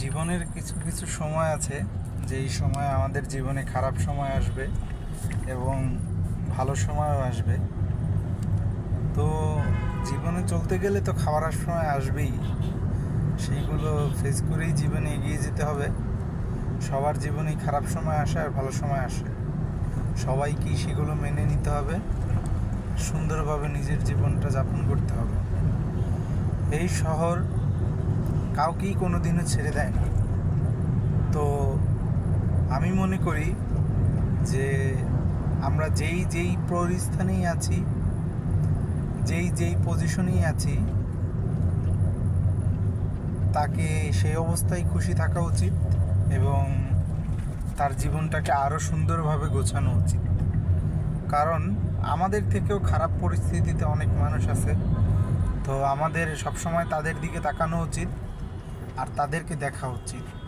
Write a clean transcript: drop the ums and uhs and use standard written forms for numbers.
জীবনের কিছু কিছু সময় আছে যেই সময় আমাদের জীবনে খারাপ সময় আসবে এবং ভালো সময়ও আসবে। তো জীবনে চলতে গেলে তো খারাপ সময় আসবেই, সেইগুলো ফেস করেই জীবনে এগিয়ে যেতে হবে। সবার জীবনেই খারাপ সময় আসে আর ভালো সময় আসে, সবাইকেই সেগুলো মেনে নিতে হবে, সুন্দরভাবে নিজের জীবনটা যাপন করতে হবে। এই শহর কাউকেই কোনো দিনও ছেড়ে দেয় না। তো আমি মনে করি যে আমরা যেই যেই পরিস্থানেই আছি, যেই যেই পজিশনেই আছি, তাকে সেই অবস্থায় খুশি থাকা উচিত এবং তার জীবনটাকে আরও সুন্দরভাবে গোছানো উচিত। কারণ আমাদের থেকেও খারাপ পরিস্থিতিতে অনেক মানুষ আছে, তো আমাদের সবসময় তাদের দিকে তাকানো উচিত আর তাদেরকে দেখা উচিত।